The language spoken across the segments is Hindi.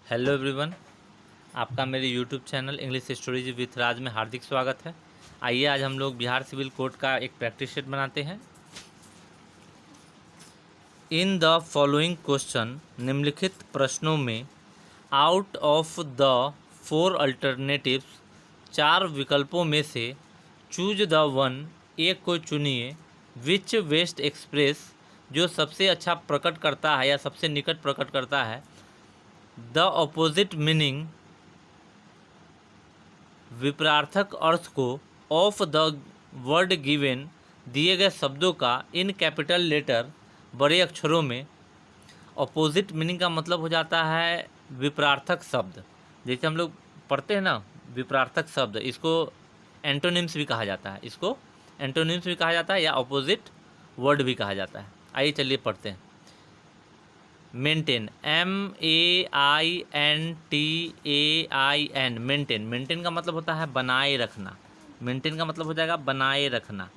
हेलो एवरीवन, आपका मेरे YouTube channel English stories with Raj में हार्दिक स्वागत है। आइए आज हम लोग बिहार सिविल कोड का एक प्रैक्टिस सेट बनाते हैं। इन द फॉलोइंग क्वेश्चन, निम्नलिखित प्रश्नों में आउट ऑफ द 4 अल्टरनेटिव्स, 4 विकल्पों में से चूज द वन, एक को चुनिए, विच बेस्ट एक्सप्रेस, जो सबसे अच्छा प्रकट करता है या सबसे निकट प्रकट करता है द ऑपोजिट मीनिंग, विपरार्थक अर्थ को, ऑफ द वर्ड गिवन, दिए गए शब्दों का, इन कैपिटल लेटर, बड़े अक्षरों में। ऑपोजिट मीनिंग का मतलब हो जाता है विपरार्थक शब्द। जैसे हम लोग पढ़ते हैं ना विपरार्थक शब्द, इसको एंटोनिम्स भी कहा जाता है, इसको एंटोनिम्स भी कहा जाता है या ऑपोजिट वर्ड भी कहा जाता है। आइए चलिए पढ़ते हैं। Maintain, MEINTAIN, maintain. मेंटेन का मतलब होता है बनाए रखना। मेंटेन का मतलब हो जाएगा बनाए रखना।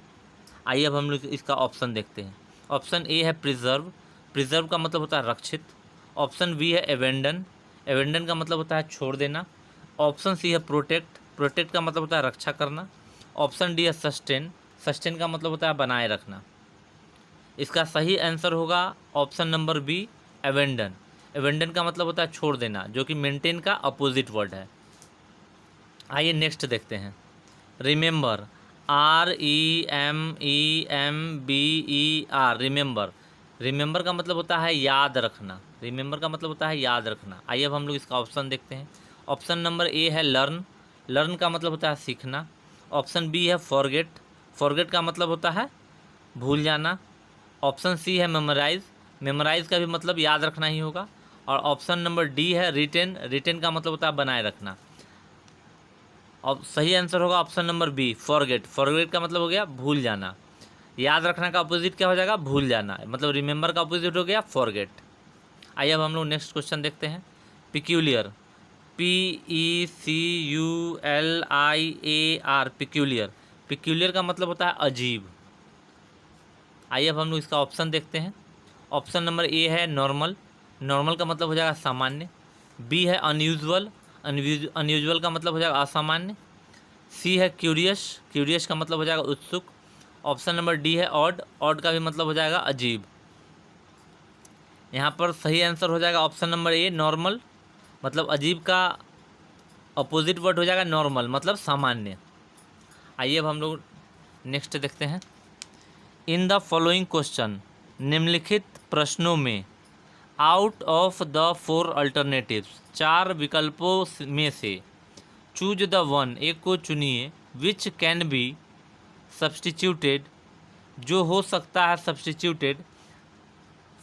आइए अब हम लोग इसका ऑप्शन देखते हैं। ऑप्शन ए है प्रिजर्व। प्रिजर्व का मतलब होता है रक्षित। ऑप्शन बी है एवेंडन। एवेंडन का मतलब होता है छोड़ देना। ऑप्शन सी है प्रोटेक्ट। प्रोटेक्ट का मतलब होता है रक्षा करना। ऑप्शन डी है सस्टेन। सस्टेन का मतलब होता है बनाए रखना। इसका सही आंसर होगा ऑप्शन नंबर बी, एवेंडन। एवेंडन का मतलब होता है छोड़ देना, जो कि मेंटेन का अपोजिट वर्ड है। आइए नेक्स्ट देखते हैं। Remember, REMEMBER, remember. रिमेंबर का मतलब होता है याद रखना। रिमेंबर का मतलब होता है याद रखना। आइए अब हम लोग इसका ऑप्शन देखते हैं। ऑप्शन नंबर ए है लर्न। लर्न का मतलब होता है सीखना। ऑप्शन बी है फॉरगेट। फॉरगेट का मतलब होता है भूल जाना। ऑप्शन सी है मेमोराइज। मेमोराइज का भी मतलब याद रखना ही होगा। और ऑप्शन नंबर डी है रिटेन। रिटेन का मतलब होता है बनाए रखना। और सही आंसर होगा option number B, forget. Forget का मतलब हो गया भूल जाना। याद रखना का अपोजिट क्या हो जाएगा? भूल जाना। मतलब रिमेंबर का अपोजिट हो गया फॉरगेट। आइए अब हम लोग नेक्स्ट क्वेश्चन देखते हैं। Peculiar, PECULIAR, peculiar. पिक्यूलियर का मतलब होता है अजीब। आइए अब हम लोग इसका ऑप्शन देखते हैं। ऑप्शन नंबर ए है नॉर्मल। नॉर्मल का मतलब हो जाएगा सामान्य। बी है अनयूजुअल। अनयूजुअल का मतलब हो जाएगा असामान्य। सी है क्यूरियस। क्यूरियस का मतलब हो जाएगा उत्सुक। ऑप्शन नंबर डी है ऑड। ऑड का भी मतलब हो जाएगा अजीब। यहाँ पर सही आंसर हो जाएगा ऑप्शन नंबर ए, नॉर्मल। मतलब अजीब का अपोजिट वर्ड हो जाएगा नॉर्मल, मतलब सामान्य। आइए अब हम लोग नेक्स्ट देखते हैं। इन द फॉलोइंग क्वेश्चन, निम्नलिखित प्रश्नों में आउट ऑफ द 4 अल्टरनेटिव्स, 4 विकल्पों में से चूज द वन, एक को चुनिए, विच कैन बी सब्सटीट्यूटेड, जो हो सकता है substituted,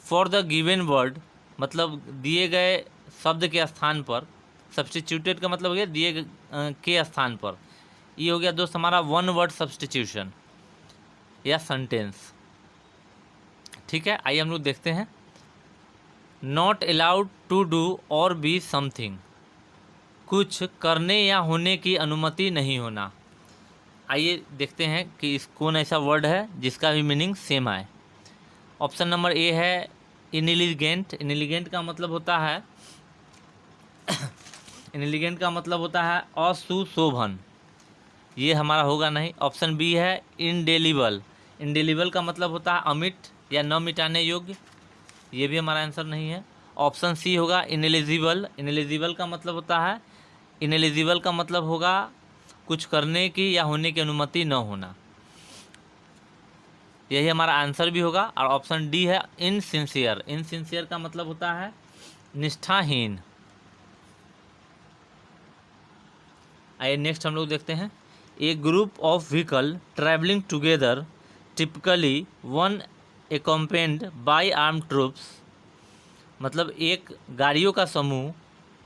for the given word, मतलब दिए गए शब्द के स्थान पर। सब्सटीट्यूटेड का मतलब हो गया दिए के स्थान पर। ये हो गया दोस्त हमारा वन वर्ड सब्सटीट्यूशन या सेंटेंस। ठीक है, आइए हम लोग देखते हैं। नॉट अलाउड टू डू और बी समथिंग, कुछ करने या होने की अनुमति नहीं होना। आइए देखते हैं कि इस कौन ऐसा वर्ड है जिसका भी मीनिंग सेम आए। ऑप्शन नंबर ए है इनएलिगेंट। इनएलिगेंट का मतलब होता है इनएलिगेंट का मतलब होता है असुशोभन, ये हमारा होगा नहीं। ऑप्शन बी है इंडेलिबल। इंडेलिबल का मतलब होता है अमिट या न मिटाने योग्य, ये भी हमारा आंसर नहीं है। ऑप्शन सी होगा इनएलिजिबल। इनएलिजिबल का मतलब होता है इनएलिजिबल का मतलब होगा कुछ करने की या होने की अनुमति न होना, यही हमारा आंसर भी होगा। और ऑप्शन डी है इनसिंसियर। इनसिंसियर का मतलब होता है निष्ठाहीन। आइए नेक्स्ट हम लोग देखते हैं। A group of vehicle travelling together, typically one accompanied by arm troops, मतलब एक गाड़ियों का समूह,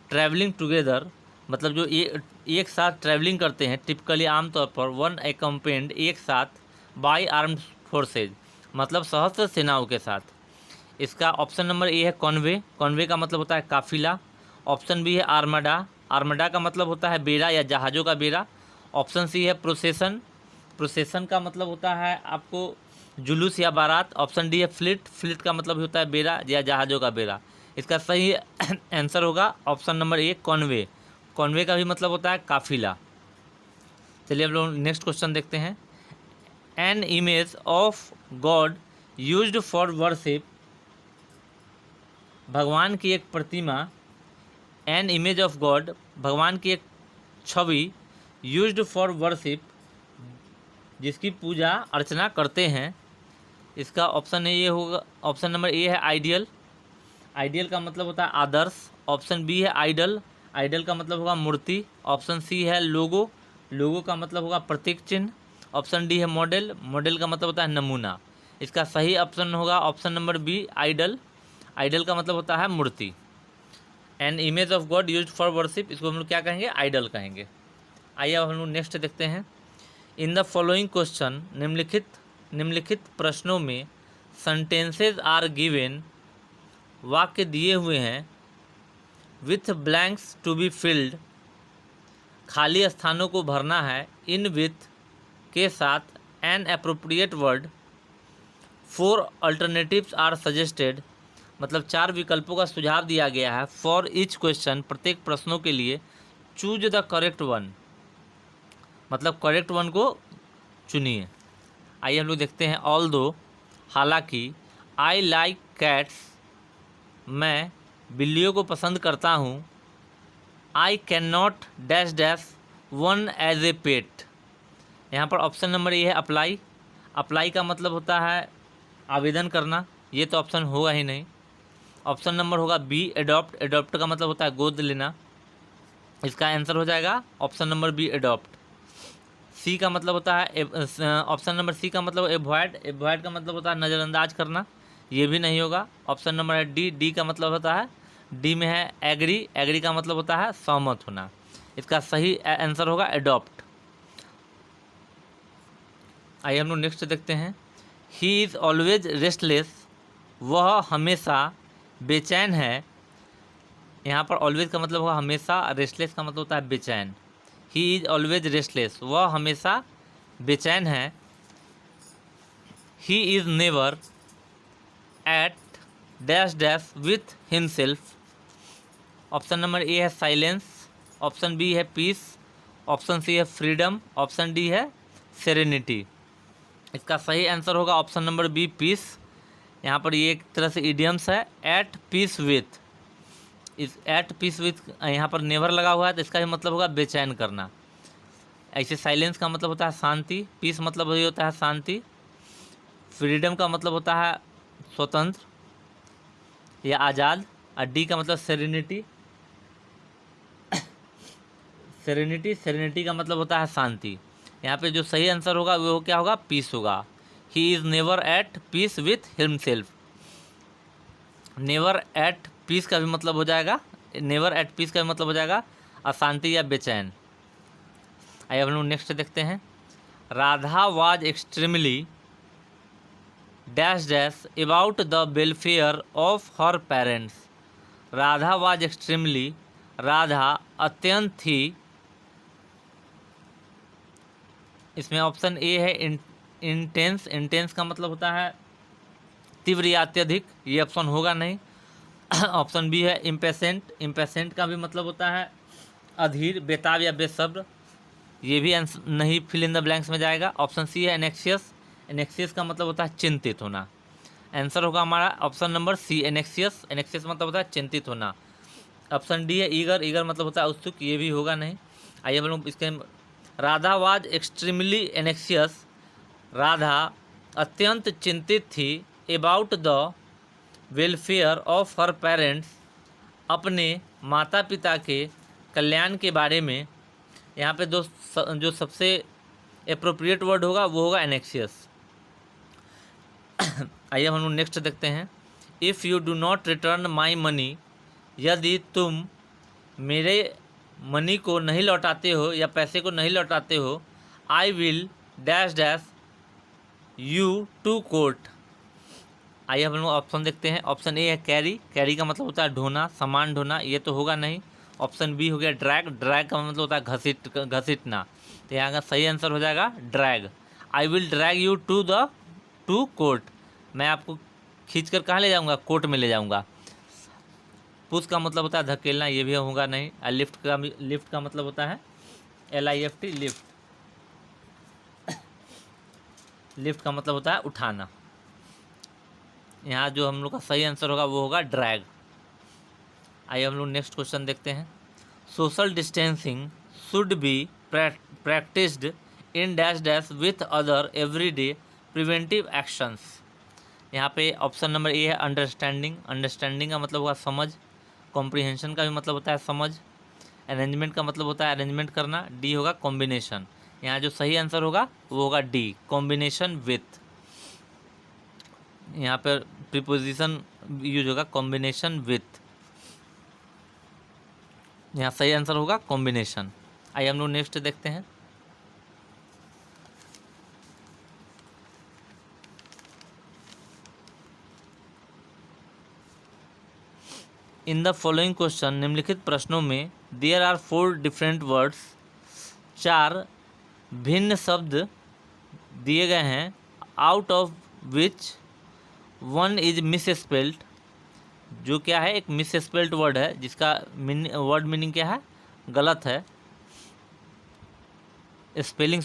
ट्रैवलिंग टुगेदर मतलब जो एक साथ ट्रैवलिंग करते हैं, टिपिकली आमतौर पर, वन accompanied एक साथ, बाय आर्म्ड फोर्सेज मतलब सशस्त्र सेनाओं के साथ। इसका ऑप्शन नंबर ए है कॉन्वे। कॉन्वे का मतलब होता है काफिला। ऑप्शन बी है आर्मडा। आर्मडा का मतलब होता है बेड़ा या जहाज़ों का बेड़ा। ऑप्शन सी है प्रोसेसन। प्रोसेसन का मतलब होता है आपको जुलूस या बारात। ऑप्शन डी है फ्लीट। फ्लीट का मतलब होता है बेड़ा या जहाज़ों का बेड़ा। इसका सही आंसर होगा ऑप्शन नंबर ए कॉन्वे। कॉन्वे का भी मतलब होता है काफिला। चलिए अब लोग नेक्स्ट क्वेश्चन देखते हैं। N image of god used for worship, भगवान की एक प्रतिमा, एन इमेज ऑफ गॉड भगवान की एक छवि, यूज्ड फॉर वर्शिप जिसकी पूजा अर्चना करते हैं, इसका ऑप्शन ये होगा, ऑप्शन नंबर ए है आइडियल। आइडियल का मतलब होता है आदर्श। ऑप्शन बी है आइडल। आइडल का मतलब होगा मूर्ति। ऑप्शन सी है लोगो। लोगो का मतलब होगा प्रतीक चिन्ह। ऑप्शन डी है मॉडल। मॉडल का मतलब होता है नमूना। इसका सही ऑप्शन होगा option number B idol. Idol का मतलब होता है मूर्ति। An image of god used for worship, इसको हम लोग क्या कहेंगे, आइडल कहेंगे। आइए अब हम लोग नेक्स्ट देखते हैं। इन द फॉलोइंग क्वेश्चन, निम्नलिखित प्रश्नों में सेंटेंसेज आर गिवन, वाक्य दिए हुए हैं, with blanks to be filled, खाली स्थानों को भरना है, इन विथ के साथ an appropriate word, 4 alternatives are suggested, मतलब 4 विकल्पों का सुझाव दिया गया है, फॉर ईच क्वेश्चन, प्रत्येक प्रश्नों के लिए, चूज द करेक्ट वन, मतलब करेक्ट वन को चुनिए। आइए हम लोग देखते हैं। ऑल दो, हालांकि, आई लाइक कैट्स, मैं बिल्लियों को पसंद करता हूँ, I can not dash dash one as a pet. यहाँ पर ऑप्शन नंबर ए है अप्लाई। अप्लाई का मतलब होता है आवेदन करना, ये तो ऑप्शन होगा ही नहीं। ऑप्शन नंबर होगा बी एडॉप्ट। एडॉप्ट का मतलब होता है गोद लेना, इसका आंसर हो जाएगा ऑप्शन नंबर बी एडॉप्ट। सी का मतलब होता है ऑप्शन नंबर सी का मतलब एवॉइड। एवॉइड का मतलब होता है नज़रअंदाज करना, ये भी नहीं होगा। ऑप्शन नंबर है डी। डी का मतलब होता है, डी में है एग्री। एग्री का मतलब होता है सहमत होना, इसका सही आंसर होगा एडॉप्ट। आइए हम लोग नेक्स्ट देखते हैं। ही इज़ ऑलवेज रेस्टलेस, वह हमेशा बेचैन है। यहाँ पर ऑलवेज का मतलब होगा हमेशा, रेस्टलेस का मतलब होता है बेचैन। ही इज़ ऑलवेज रेस्टलेस, वह हमेशा बेचैन है। He is never at dash dash with himself. Option number A है साइलेंस। ऑप्शन बी है पीस। ऑप्शन सी है फ्रीडम। ऑप्शन डी है सेरेनिटी। इसका सही आंसर होगा ऑप्शन नंबर बी पीस। यहाँ पर ये एक तरह से इडियम्स है, एट पीस विथ। इस एट पीस विथ यहाँ पर नेवर लगा हुआ है, तो इसका भी मतलब होगा बेचैन करना। ऐसे साइलेंस का मतलब होता है शांति, पीस मतलब वही होता है शांति, फ्रीडम का मतलब होता है स्वतंत्र या आज़ाद, और डी का मतलब सेरेनिटी। सेरेनिटी का मतलब होता है शांति। यहाँ पे जो सही आंसर होगा वो क्या होगा, पीस होगा। He is never at peace with himself. Never at peace का भी मतलब हो जाएगा, नेवर एट पीस का भी मतलब हो जाएगा अशांति या बेचैन। आइए हम लोग नेक्स्ट देखते हैं। Radha was extremely dash dash about the welfare of her parents. Radha was extremely, Radha अत्यंत थी। इसमें ऑप्शन ए है इंटेंस। इंटेंस का मतलब होता है तीव्र या अत्यधिक, ये ऑप्शन होगा नहीं। ऑप्शन बी है इम्पेशेंट। इम्पेशेंट का भी मतलब होता है अधीर, बेताब या बेसब्र, ये भी नहीं फिल इन द ब्लैंक्स में जाएगा। ऑप्शन सी है एनेक्सियस। एनेक्सियस का मतलब होता है चिंतित होना। आंसर होगा हमारा ऑप्शन नंबर सी एनेक्सियस। एनेक्सियस मतलब होता है चिंतित होना। ऑप्शन डी है ईगर। ईगर मतलब होता है उत्सुक, ये भी होगा नहीं। आइए हम लोग इसके, राधा वाज एक्सट्रीमली एनेक्सियस, राधा अत्यंत चिंतित थी, about the welfare of her parents, अपने माता पिता के कल्याण के बारे में। यहाँ पे जो सबसे एप्रोप्रिएट वर्ड होगा वो होगा एनेक्सियस। आइए हम लोग नेक्स्ट देखते हैं। If you do not return my money, यदि तुम मेरे मनी को नहीं लौटाते हो या पैसे को नहीं लौटाते हो, I will dash dash you to court. आइए हम लोग ऑप्शन देखते हैं। ऑप्शन ए है कैरी। कैरी का मतलब होता है ढोना, सामान ढोना, ये तो होगा नहीं। ऑप्शन बी हो गया ड्रैग। ड्रैग का मतलब होता है घसीटना, तो यहाँ का सही आंसर हो जाएगा drag. I will drag you to court, मैं आपको खींच कर कहाँ ले जाऊँगा, कोर्ट में ले जाऊँगा। पुश का मतलब होता है धकेलना, ये भी होगा नहीं। और लिफ्ट का मतलब होता है LIFT, लिफ्ट। लिफ्ट का मतलब होता है उठाना। यहाँ जो हम लोग का सही आंसर होगा वो होगा ड्रैग। आइए हम लोग नेक्स्ट क्वेश्चन देखते हैं। Social distancing should be practised in dash dash with other everyday preventive actions. यहाँ पे ऑप्शन नंबर ए है अंडरस्टैंडिंग। अंडरस्टैंडिंग का मतलब होगा समझ। कॉम्प्रिहेंशन का भी मतलब होता है समझ। अरेंजमेंट का मतलब होता है अरेंजमेंट करना। डी होगा कॉम्बिनेशन। यहाँ जो सही आंसर होगा वो होगा डी, कॉम्बिनेशन विथ। यहाँ पर प्रीपोजिशन यूज होगा कॉम्बिनेशन विथ। यहाँ सही आंसर होगा कॉम्बिनेशन। आइए हम लोग नेक्स्ट देखते हैं। इन द फॉलोइंग क्वेश्चन, निम्नलिखित प्रश्नों में देयर आर 4 डिफरेंट वर्ड्स, 4 भिन्न शब्द दिए गए हैं, out of which 1 is miss spelled. जो क्या है, एक मिस स्पेल्ड वर्ड है जिसका वर्ड मीनिंग क्या है, गलत है, स्पेलिंग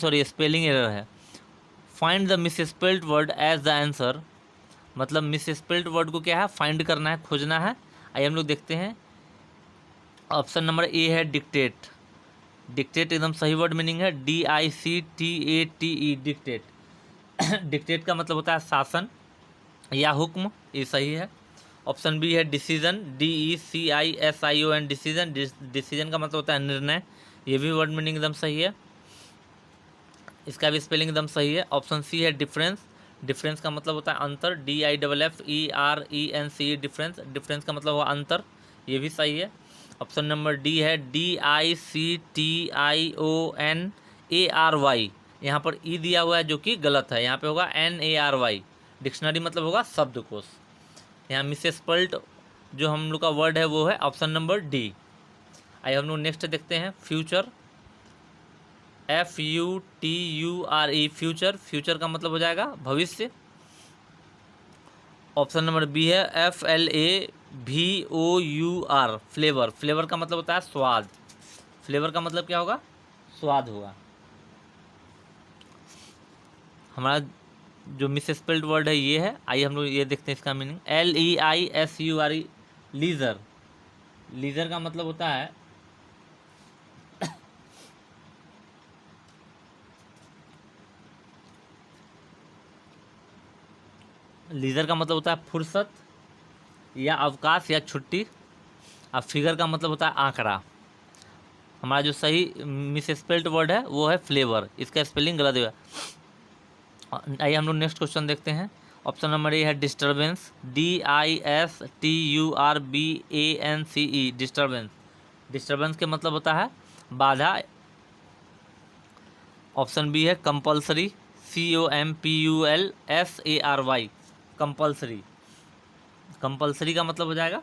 एरर है। Find the misspelled word as the answer. मतलब मिस स्पेल्ड वर्ड को क्या है, फाइंड करना है, खोजना है। आइए हम लोग देखते हैं। ऑप्शन नंबर ए है डिक्टेट। डिक्टेट एकदम सही वर्ड मीनिंग है, DICTATE, डिक्टेट। डिक्टेट का मतलब होता है शासन या हुक्म, ये सही है। ऑप्शन बी है डिसीजन, DECISION, डिसीजन। डिसीजन का मतलब होता है निर्णय, ये भी वर्ड मीनिंग एकदम सही है, इसका भी स्पेलिंग एकदम सही है। ऑप्शन सी है डिफरेंस। डिफरेंस का मतलब होता है अंतर, DIFFERENCE, डिफरेंस। डिफरेंस का मतलब हुआ अंतर, ये भी सही है। ऑप्शन नंबर डी है DICTIONARY। यहाँ पर ई दिया हुआ है जो कि गलत है, यहाँ पे होगा NARY। डिक्शनरी मतलब होगा शब्दकोश। यहाँ मिस स्पेल्ड जो हम लोग का वर्ड है वो है ऑप्शन नंबर डी। आइए हम लोग नेक्स्ट देखते हैं। Future, FUTURE, future. फ्यूचर का मतलब हो जाएगा भविष्य। ऑप्शन नंबर बी है FLAVOUR, फ्लेवर। फ्लेवर का मतलब होता है स्वाद। फ्लेवर का मतलब क्या होगा, स्वाद होगा। हमारा जो मिस स्पेल्ड वर्ड है ये है। आइए हम लोग ये देखते हैं इसका मीनिंग। LEISURE, leisure. लीजर का मतलब होता है लीजर का मतलब होता है फुर्सत या अवकाश या छुट्टी। अब फिगर का मतलब होता है आंकड़ा। हमारा जो सही मिस स्पेल्ड वर्ड है वो है फ्लेवर, इसका स्पेलिंग गलत है। आइए हम लोग नेक्स्ट क्वेश्चन देखते हैं। ऑप्शन नंबर ए है डिस्टर्बेंस, DISTURBANCE, डिस्टर्बेंस। डिस्टर्बेंस के मतलब होता है बाधा। ऑप्शन बी है कंपल्सरी, COMPULSARY, कंपल्सरी। कंपल्सरी का मतलब हो जाएगा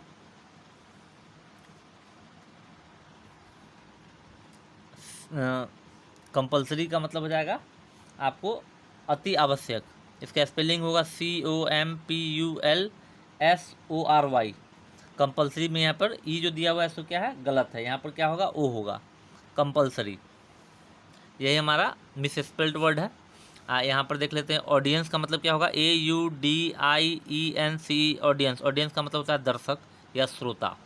कंपल्सरी का मतलब हो जाएगा आपको अति आवश्यक। इसका स्पेलिंग होगा COMPULSORY। कंपल्सरी में यहाँ पर ई जो दिया हुआ है सो क्या है, गलत है, यहाँ पर क्या होगा, ओ होगा, कंपल्सरी। यही हमारा मिस स्पेल्ड वर्ड है। यहाँ पर देख लेते हैं। ऑडियंस का मतलब क्या होगा, AUDIENCE, ऑडियंस। ऑडियंस का मतलब होता है दर्शक या श्रोता।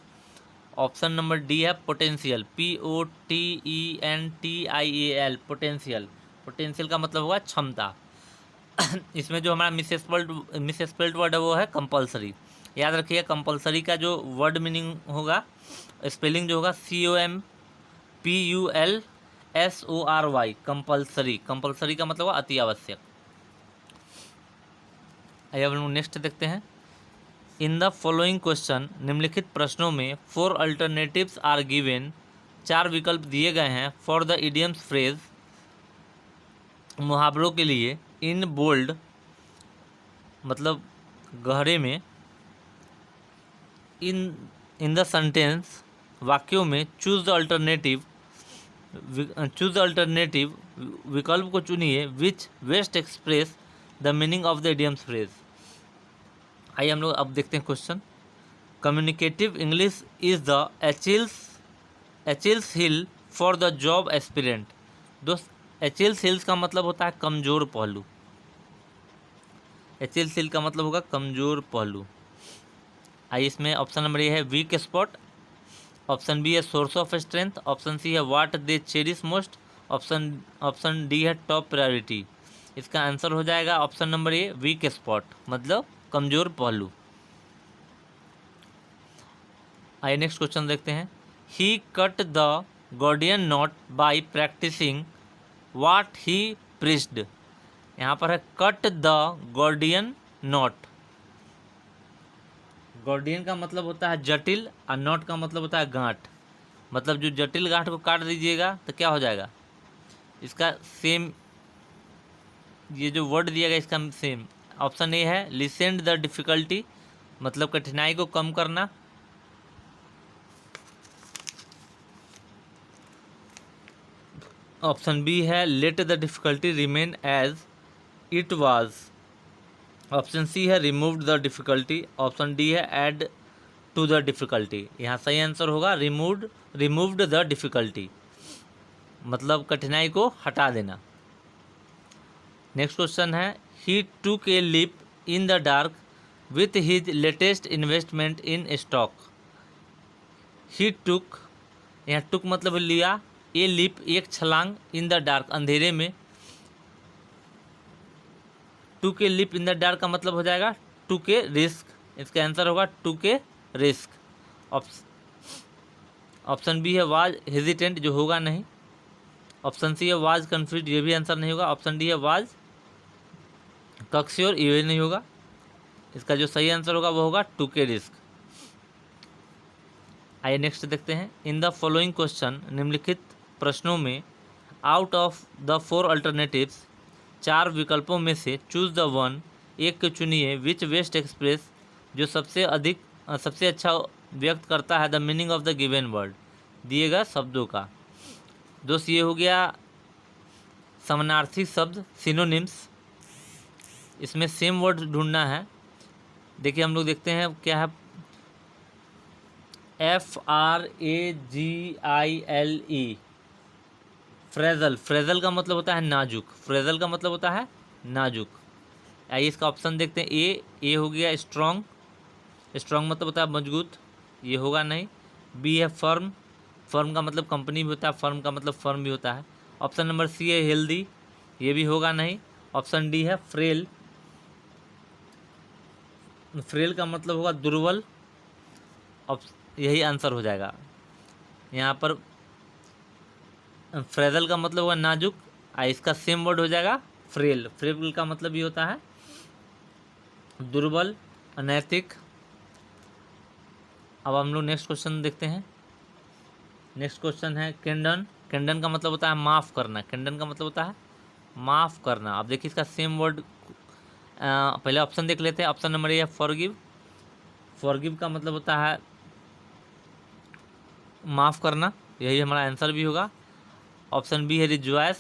ऑप्शन नंबर डी है पोटेंशियल, POTENTIAL, पोटेंशियल। पोटेंशियल का मतलब होगा क्षमता। इसमें जो हमारा मिस स्पेल्ड वर्ड है वो है कंपल्सरी। याद रखिए कंपल्सरी का जो वर्ड मीनिंग होगा, स्पेलिंग जो होगा COMPULSORY, कंपल्सरी। कंपल्सरी का मतलब हुआ अति आवश्यक। आइए अब हम नेक्स्ट देखते हैं। इन द फॉलोइंग क्वेश्चन, निम्नलिखित प्रश्नों में 4 अल्टरनेटिव्स आर गिवेन, 4 विकल्प दिए गए हैं। फॉर द इडियम्स फ्रेज, मुहावरों के लिए। इन बोल्ड मतलब गहरे में। इन द सेंटेंस, वाक्यों में। चूज द अल्टरनेटिव, विकल्प को चुनिए which best express the meaning of the idioms phrase. आइए हम लोग अब देखते हैं question. Communicative English is the Achilles heel for the job aspirant. दोस्त, एचिल्स हिल्स का मतलब होता है कमज़ोर पहलू। एचिल्स हिल का मतलब होगा कमज़ोर पहलू। आइए इसमें ऑप्शन नंबर ए है वीक स्पॉट, ऑप्शन बी है source of strength, option C है what they cherish most, option D है टॉप प्रायोरिटी। इसका आंसर हो जाएगा option number A weak spot, मतलब कमज़ोर पहलू। आइए नेक्स्ट क्वेश्चन देखते हैं। He cut the Gordian knot by practicing what he preached. यहाँ पर है cut the Gordian knot. Gordian का मतलब होता है जटिल और नॉट का मतलब होता है गांठ। मतलब जो जटिल गांठ को काट दीजिएगा तो क्या हो जाएगा, इसका सेम ये जो वर्ड दिया गया इसका सेम। ऑप्शन ए है लिसेंड द डिफ़िकल्टी, मतलब कठिनाई को कम करना। ऑप्शन बी है let the difficulty remain as it was. Option C है removed the difficulty. Option D है ऐड टू द डिफ़िकल्टी। यहाँ सही आंसर होगा रिमूव्ड द डिफ़िकल्टी, मतलब कठिनाई को हटा देना। नेक्स्ट क्वेश्चन है he took a leap in the dark with his latest investment in stock. He took, यहाँ टूक मतलब लिया, ए लीप एक छलांग, इन द डार्क अंधेरे में। टू के लिप इन द डार्क का मतलब हो जाएगा टू के रिस्क। इसका आंसर होगा टू के रिस्क। ऑप्शन बी है वाज हेजिटेंट, जो होगा नहीं। ऑप्शन सी है वाज कन्फ्यूज, ये भी आंसर नहीं होगा। ऑप्शन डी है वाज कक्श्योर, ये भी नहीं होगा। इसका जो सही आंसर होगा वो होगा टू के रिस्क। आइए नेक्स्ट देखते हैं। इन द फॉलोइंग क्वेश्चन, निम्नलिखित प्रश्नों में आउट ऑफ द 4 अल्टरनेटिव्स, 4 विकल्पों में से चूज द वन, एक को चुनिए, विच बेस्ट एक्सप्रेस, जो सबसे अच्छा व्यक्त करता है the meaning of the given word, दिए गए शब्दों का। दोस्त ये हो गया समानार्थी शब्द, सिनोनिम्स। इसमें सेम वर्ड ढूंढना है। देखिए हम लोग देखते हैं क्या है, FRAGILE, फ्रेजल। फ्रेजल का मतलब होता है नाजुक। फ्रेजल का मतलब होता है नाजुक। आइए इसका ऑप्शन देखते हैं। ए हो गया स्ट्रॉन्ग, स्ट्रॉन्ग मतलब होता है मजबूत, ये होगा नहीं। बी है फर्म, फर्म का मतलब कंपनी भी होता है, फर्म का मतलब फर्म भी होता है। ऑप्शन नंबर सी है हेल्दी, ये भी होगा नहीं। ऑप्शन डी है फ्रेल, फ्रेल का मतलब होगा दुर्बल, यही आंसर हो जाएगा। यहाँ पर फ्रेजल का मतलब होगा नाजुक, इसका सेम वर्ड हो जाएगा फ्रेल। फ्रेल का मतलब ये होता है दुर्बल, अनैतिक। अब हम लोग नेक्स्ट क्वेश्चन देखते हैं। नेक्स्ट क्वेश्चन है कैंडन। कैंडन का मतलब होता है माफ़ करना। कैंडन का मतलब होता है माफ़ करना। अब देखिए इसका सेम वर्ड, पहले ऑप्शन देख लेते हैं। ऑप्शन नंबर ए है फॉरगिव। फॉरगिव का मतलब होता है माफ़ करना, यही हमारा आंसर भी होगा। ऑप्शन बी है रिजॉयस।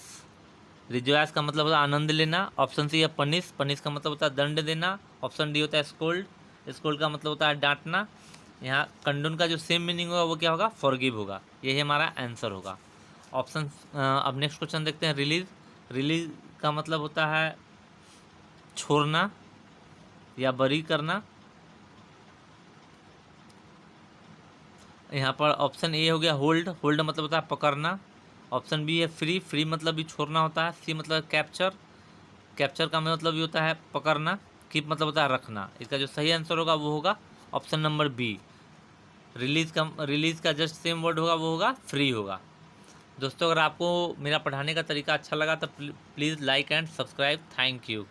रिजॉयस का मतलब होता है आनंद लेना। ऑप्शन सी है पनिश। पनिश का मतलब होता है दंड देना। ऑप्शन डी होता है स्कोल्ड। स्कोल्ड का मतलब होता है डांटना। यहाँ कंडोन का जो सेम मीनिंग होगा वो क्या होगा, फॉरगिव होगा। यही हमारा आंसर होगा ऑप्शन। अब नेक्स्ट क्वेश्चन देखते हैं। रिलीज। रिलीज का मतलब होता है छोड़ना या बरी करना। यहाँ पर ऑप्शन ए हो गया होल्ड। होल्ड मतलब होता है पकड़ना। ऑप्शन बी है फ्री। फ्री मतलब भी छोड़ना होता है। सी मतलब कैप्चर। कैप्चर का मतलब भी होता है पकड़ना। कीप मतलब होता है रखना। इसका जो सही आंसर होगा वो होगा ऑप्शन नंबर बी। रिलीज़ का जस्ट सेम वर्ड होगा वो होगा फ्री होगा। दोस्तों अगर आपको मेरा पढ़ाने का तरीका अच्छा लगा तो please like and subscribe. Thank you.